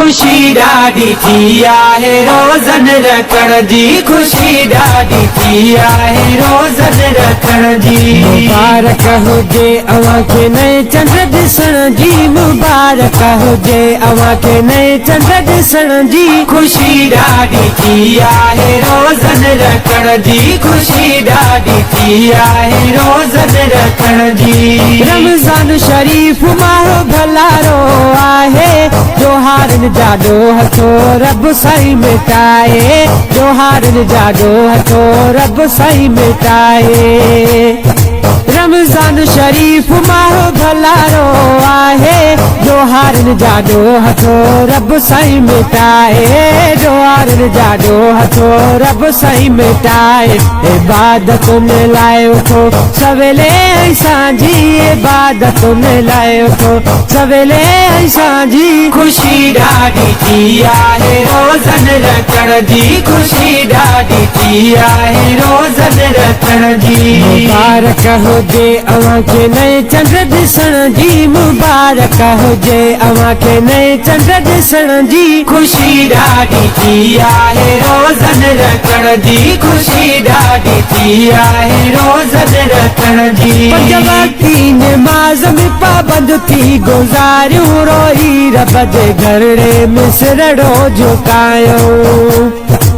खुशी ॾाढी थी आहे रोज़न रखण जी, खुशी ॾाढी थी आहे रोज़न रखण जी। मुबारक हुजे अवां खे नए चंड ॾिसण जी, मुबारक हुजे अवां खे नए चंड ॾिसण जी। खुशी ॾाढी थी आहे रोज़न रखण जी, खुशी ॾाढी थी आहे रोज़न रखण जी। रमज़ान शरीफ़ माह भलारो आहे, जोहारनि जा ॾोह थो रब साईं मिटाए, जोहारनि जा ॾोह थो रब साईं मिटाए। रमज़ान शरीफ़ माह भलारो आहे, जोहारनि जा ॾोह थो रब साईं मिटाए, जोहारनि जा ॾोह थो रब साईं मिटाए। इबादतुनि लाइ उथो सवेले ऐं सांझी, इबादतुनि लाइ उथो सवेले ऐं सांझी। खुशी ॾाढी थी आहे रोज़न रखण जी, खुशी ॾाढी थी आहे रोज़न रखण जी। मुबारक हुजे अवां खे नए चंड ॾिसण जी, मुबारक हुजे अवां खे नए चंड ॾिसण जी। खुशी ॾाढी थी आहे रोज़न रखण जी, खुशी ॾाढी थी आहे रोज़न रखण जी। पंज वक़्ती नमाज़ में पाबंद थी गुज़ारियूं, रोई रब जे घरड़े में सिरड़ो झुकायूं।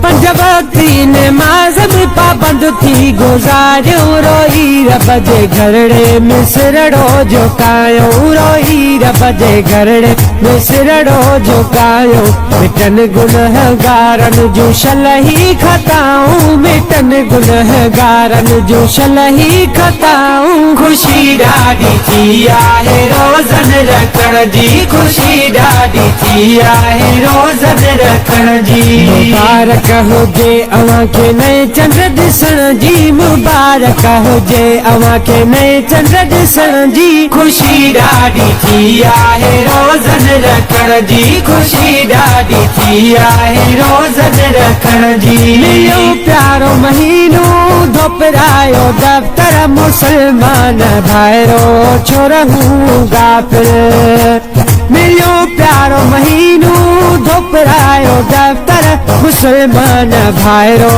पंज वक़्ती नमाज़ में पाबंद थी गुज़ारियूं, रोई रब जे घरड़े में सिरड़ो झुकायूं, रोई रब जे घरड़े में सिरड़ो झुकायूं। मिटन गुनहगारनि जूं शलही खताऊं, मिटन गुनहगारनि जूं शलही खताऊं। खुशी ॾाढी थी आहे रोज़न रखण जी, खुशी ॾाढी थी आहे रोज़न रखण जी। मुबारक हुजे अवां खे नए चंड ॾिसण जी, मुबारक हुजे अवां खे नए चंड ॾिसण जी। खुशी ॾाढी थी आहे रोज़न रखण जी, खुशी ॾाढी थी आहे रोज़न रखण जी। मिलियो प्यारो महीनो धोपरायो दफ्तर, मुसलमान भाइरो छो रहूं गाफ़िल। मिलियो प्यारो महीनो धोपरायो दफ्तर, मुसलमान भाइरो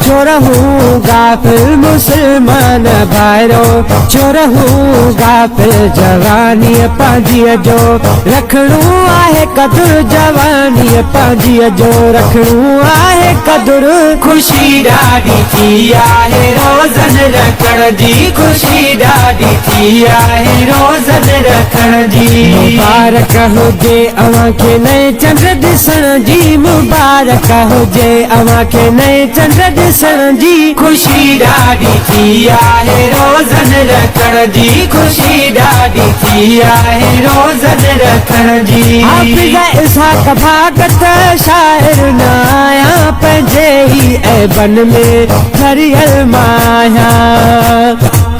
छो रहूं गाफ़िल, मुसलमान भाइरो छो रहूं गाफ़िल। जवानीअ पंहिंजीअ जो रखणो आहे क़दुरु, जवानीअ पंहिंजीअ जो रखणो आहे क़दुरु। खुशी ॾाढी थी आहे रोज़न रखण जी, खुशी ॾाढी थी आहे रोज़न रखण जी। मुबारक हुजे अवां खे नए चंड ॾिसण जी, मुबारक हुजे अवां खे नए चंड ॾिसण जी। खुशी ॾाढी थी आहे रोज़न रखण जी, खुशी ॾाढी थी आहे रोज़न रखण जी। हाफ़िज़ इसहाक़ भागत शाइर न आहियां, पंहिंजे ई ऐबन में भरियल माया।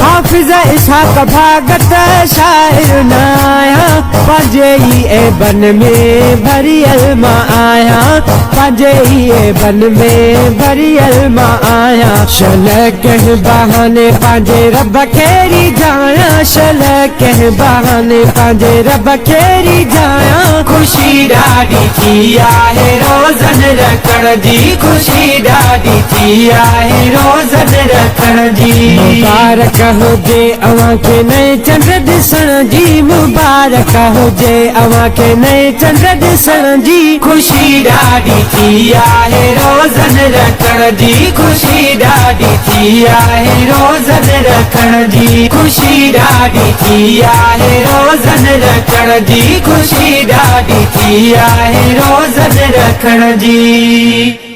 हाफ़िज़ इसहाक़ भागत शाइर न आहियां, पंहिंजे ई ऐबन में भरियल मां आहियां, पंहिंजे ई ऐबन में भरियल मां आहियां। शल कंहिं बहाने पंहिंजे रब खे रिझायां, शल कंहिं बहाने पंहिंजे रब खे रिझायां। खुशी ॾाढी थी आहे रोज़न रखण जी, खुशी ॾाढी थी आहे रोज़न रखण जी। मुबारक हुजे अवां खे नए चंड ॾिसण जी, मुबारक हुजे अवां खे नए चंड ॾिसण जी। खुशी ॾाढी थी आहे रोज़न रखण जी, खुशी ॾाढी थी आहे रोज़न रखण जी। खुशी ॾाढी थी आहे रोज़न रखण जी, खुशी ॾाढी थी आहे रोज़न रखण जी।